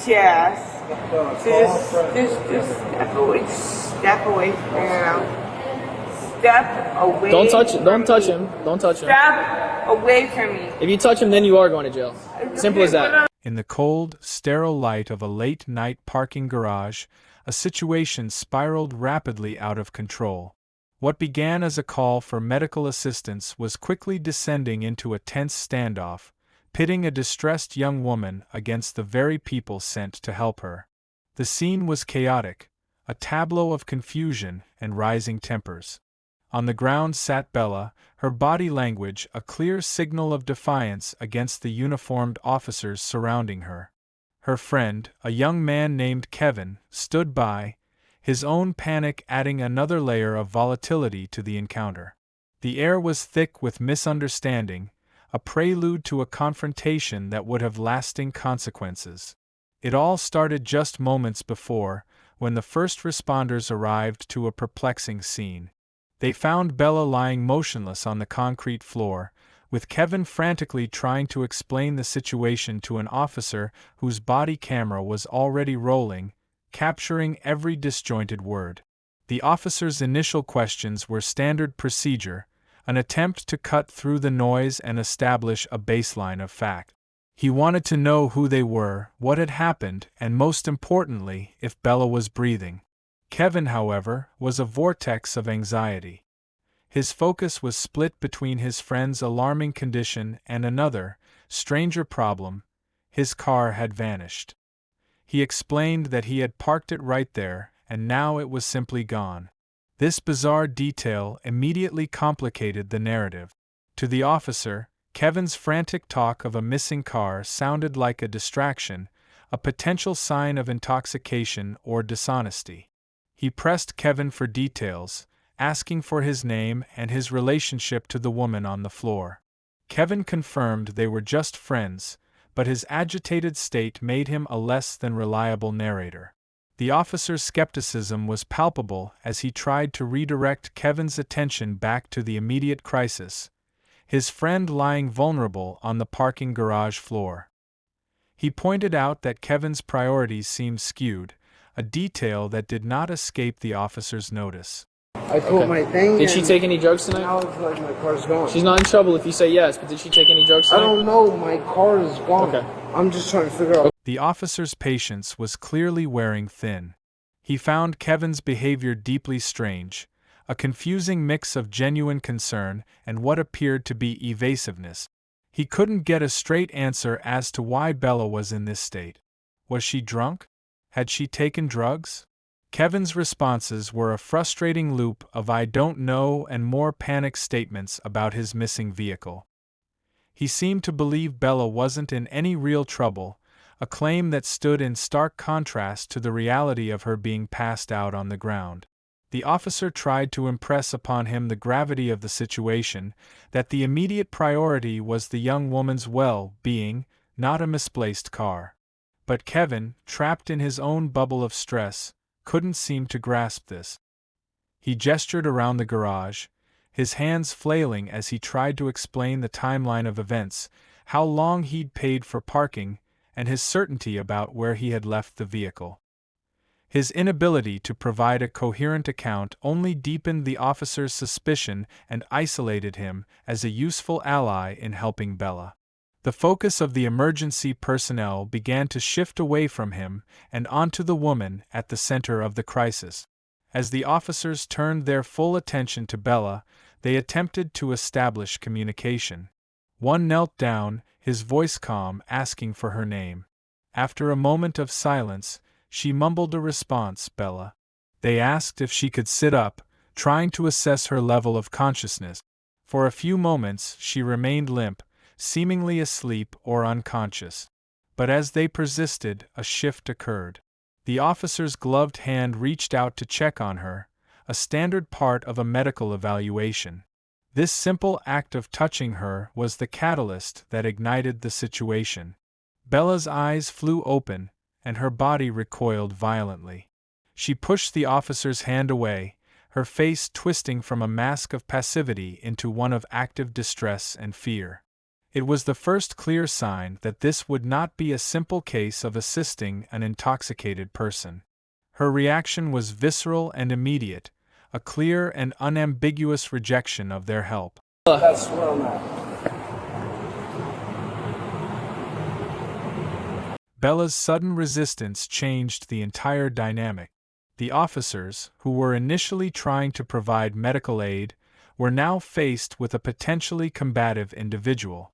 Yes. So just step away from step away. Don't touch it. Don't from touch me. him. Don't touch him. Step away from me. If you touch him, then you are going to jail. Simple as that. In the cold, sterile light of a late-night parking garage, a situation spiraled rapidly out of control. What began as a call for medical assistance was quickly descending into a tense standoff, pitting a distressed young woman against the very people sent to help her. The scene was chaotic, a tableau of confusion and rising tempers. On the ground sat Bella, her body language a clear signal of defiance against the uniformed officers surrounding her. Her friend, a young man named Kevin, stood by, his own panic adding another layer of volatility to the encounter. The air was thick with misunderstanding, a prelude to a confrontation that would have lasting consequences. It all started just moments before, when the first responders arrived to a perplexing scene. They found Bella lying motionless on the concrete floor, with Kevin frantically trying to explain the situation to an officer whose body camera was already rolling, capturing every disjointed word. The officer's initial questions were standard procedure, an attempt to cut through the noise and establish a baseline of fact. He wanted to know who they were, what had happened, and most importantly, if Bella was breathing. Kevin, however, was a vortex of anxiety. His focus was split between his friend's alarming condition and another, stranger problem: his car had vanished. He explained that he had parked it right there, and now it was simply gone. This bizarre detail immediately complicated the narrative. To the officer, Kevin's frantic talk of a missing car sounded like a distraction, a potential sign of intoxication or dishonesty. He pressed Kevin for details, asking for his name and his relationship to the woman on the floor. Kevin confirmed they were just friends, but his agitated state made him a less than reliable narrator. The officer's skepticism was palpable as he tried to redirect Kevin's attention back to the immediate crisis: his friend lying vulnerable on the parking garage floor. He pointed out that Kevin's priorities seemed skewed, a detail that did not escape the officer's notice. I put my thing. Did she take any drugs Now tonight? it's like my car's gone. She's not in trouble if you say yes, but did she take any drugs I tonight? don't know. My car is gone. Okay. I'm just trying to figure out. The officer's patience was clearly wearing thin. He found Kevin's behavior deeply strange, a confusing mix of genuine concern and what appeared to be evasiveness. He couldn't get a straight answer as to why Bella was in this state. Was she drunk? Had she taken drugs? Kevin's responses were a frustrating loop of "I don't know" and more panicked statements about his missing vehicle. He seemed to believe Bella wasn't in any real trouble, a claim that stood in stark contrast to the reality of her being passed out on the ground. The officer tried to impress upon him the gravity of the situation, that the immediate priority was the young woman's well-being, not a misplaced car. But Kevin, trapped in his own bubble of stress, couldn't seem to grasp this. He gestured around the garage, his hands flailing as he tried to explain the timeline of events, how long he'd paid for parking, and his certainty about where he had left the vehicle. His inability to provide a coherent account only deepened the officer's suspicion and isolated him as a useful ally in helping Bella. The focus of the emergency personnel began to shift away from him and onto the woman at the center of the crisis. As the officers turned their full attention to Bella, they attempted to establish communication. One knelt down, his voice calm, asking for her name. After a moment of silence, she mumbled a response: "Bella." They asked if she could sit up, trying to assess her level of consciousness. For a few moments she remained limp, seemingly asleep or unconscious. But as they persisted, a shift occurred. The officer's gloved hand reached out to check on her, a standard part of a medical evaluation. This simple act of touching her was the catalyst that ignited the situation. Bella's eyes flew open, and her body recoiled violently. She pushed the officer's hand away, her face twisting from a mask of passivity into one of active distress and fear. It was the first clear sign that this would not be a simple case of assisting an intoxicated person. Her reaction was visceral and immediate, a clear and unambiguous rejection of their help. That's where I'm at. Bella's sudden resistance changed the entire dynamic. The officers, who were initially trying to provide medical aid, were now faced with a potentially combative individual.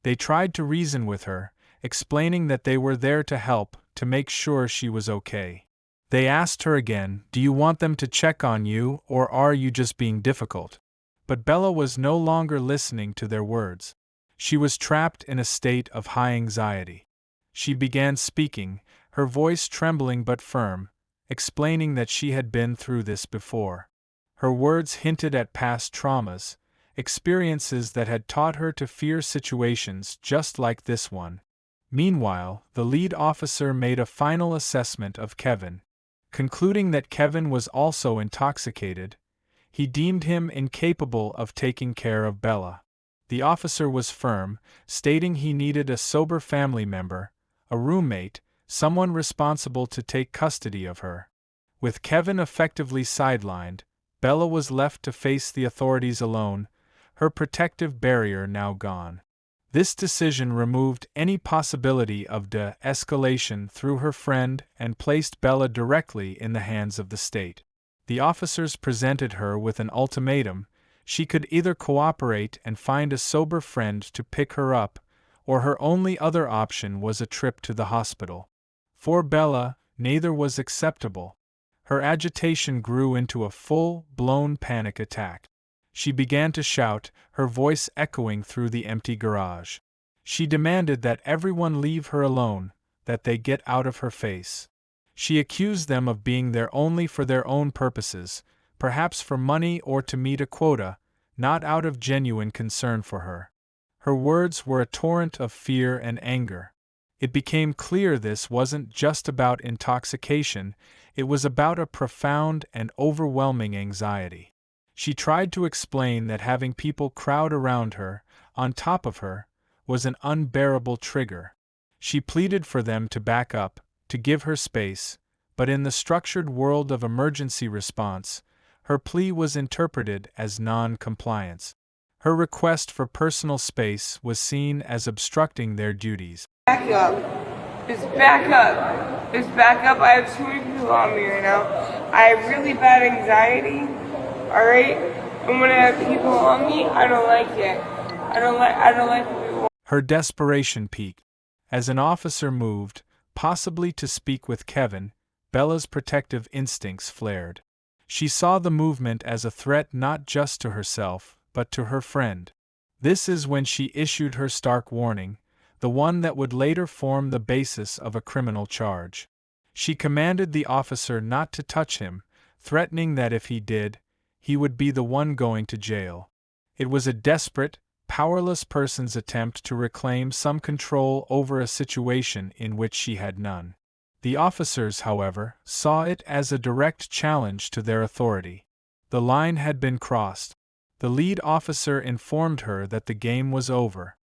They tried to reason with her, explaining that they were there to help, to make sure she was okay. They asked her again, "Do you want them to check on you, or are you just being difficult?" But Bella was no longer listening to their words. She was trapped in a state of high anxiety. She began speaking, her voice trembling but firm, explaining that she had been through this before. Her words hinted at past traumas, experiences that had taught her to fear situations just like this one. Meanwhile, the lead officer made a final assessment of Kevin. Concluding that Kevin was also intoxicated, he deemed him incapable of taking care of Bella. The officer was firm, stating he needed a sober family member, a roommate, someone responsible to take custody of her. With Kevin effectively sidelined, Bella was left to face the authorities alone, her protective barrier now gone. This decision removed any possibility of de-escalation through her friend and placed Bella directly in the hands of the state. The officers presented her with an ultimatum: she could either cooperate and find a sober friend to pick her up, or her only other option was a trip to the hospital. For Bella, neither was acceptable. Her agitation grew into a full-blown panic attack. She began to shout, her voice echoing through the empty garage. She demanded that everyone leave her alone, that they get out of her face. She accused them of being there only for their own purposes, perhaps for money or to meet a quota, not out of genuine concern for her. Her words were a torrent of fear and anger. It became clear this wasn't just about intoxication, it was about a profound and overwhelming anxiety. She tried to explain that having people crowd around her, on top of her, was an unbearable trigger. She pleaded for them to back up, to give her space, but in the structured world of emergency response, her plea was interpreted as non-compliance. Her request for personal space was seen as obstructing their duties. Back up. Just back up. Just back up. I have too many people on me right now. I have really bad anxiety. Alright? And when I have people on me, I don't like it. I don't like people. Her desperation peaked. As an officer moved, possibly to speak with Kevin, Bella's protective instincts flared. She saw the movement as a threat not just to herself, but to her friend. This is when she issued her stark warning, the one that would later form the basis of a criminal charge. She commanded the officer not to touch him, threatening that if he did, he would be the one going to jail. It was a desperate, powerless person's attempt to reclaim some control over a situation in which she had none. The officers, however, saw it as a direct challenge to their authority. The line had been crossed. The lead officer informed her that the game was over.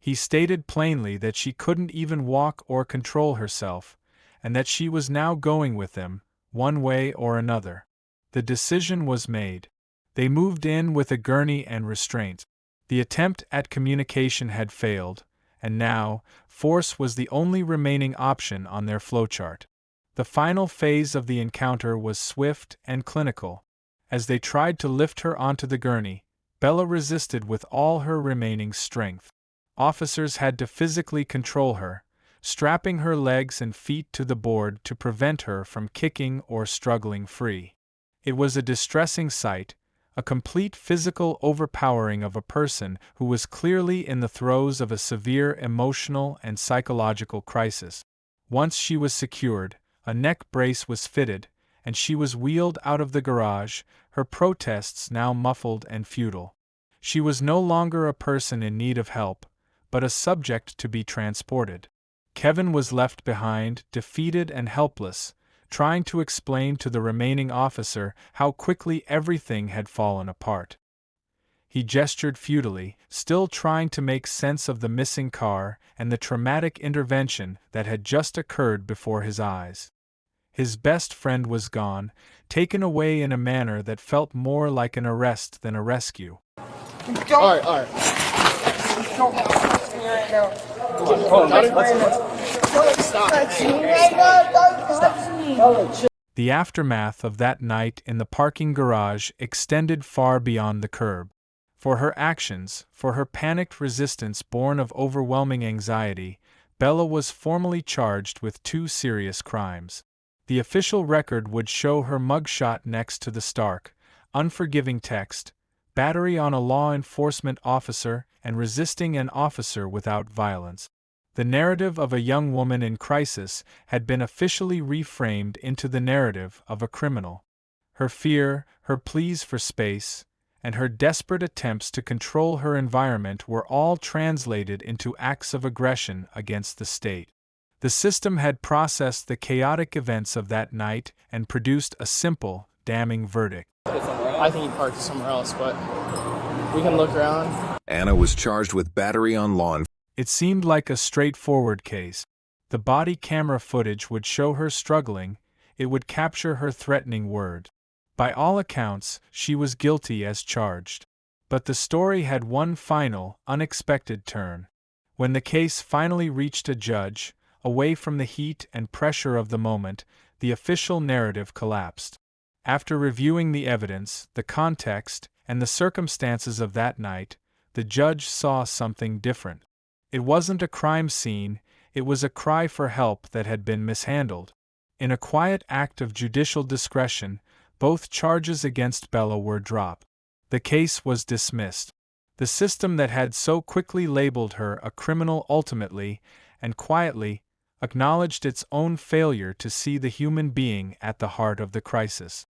He stated plainly that she couldn't even walk or control herself, and that she was now going with them, one way or another. The decision was made. They moved in with a gurney and restraint. The attempt at communication had failed, and now, force was the only remaining option on their flowchart. The final phase of the encounter was swift and clinical. As they tried to lift her onto the gurney, Bella resisted with all her remaining strength. Officers had to physically control her, strapping her legs and feet to the board to prevent her from kicking or struggling free. It was a distressing sight, a complete physical overpowering of a person who was clearly in the throes of a severe emotional and psychological crisis. Once she was secured, a neck brace was fitted, and she was wheeled out of the garage, her protests now muffled and futile. She was no longer a person in need of help, but a subject to be transported. Kevin was left behind, defeated and helpless, trying to explain to the remaining officer how quickly everything had fallen apart. He gestured futilely, still trying to make sense of the missing car and the traumatic intervention that had just occurred before his eyes. His best friend was gone, taken away in a manner that felt more like an arrest than a rescue. Don't, All right. don't touch me right now. Stop. Don't touch me. The aftermath of that night in the parking garage extended far beyond the curb. For her actions, for her panicked resistance born of overwhelming anxiety, Bella was formally charged with 2 serious crimes. The official record would show her mugshot next to the stark, unforgiving text, battery on a law enforcement officer and resisting an officer without violence. The narrative of a young woman in crisis had been officially reframed into the narrative of a criminal. Her fear, her pleas for space, and her desperate attempts to control her environment were all translated into acts of aggression against the state. The system had processed the chaotic events of that night and produced a simple, damning verdict. I think he parked somewhere else, but we can look around. Anna was charged with battery on law enforcement. It seemed like a straightforward case. The body camera footage would show her struggling, it would capture her threatening word. By all accounts, she was guilty as charged. But the story had one final, unexpected turn. When the case finally reached a judge, away from the heat and pressure of the moment, the official narrative collapsed. After reviewing the evidence, the context, and the circumstances of that night, the judge saw something different. It wasn't a crime scene, it was a cry for help that had been mishandled. In a quiet act of judicial discretion, both charges against Bella were dropped. The case was dismissed. The system that had so quickly labeled her a criminal ultimately, and quietly, acknowledged its own failure to see the human being at the heart of the crisis.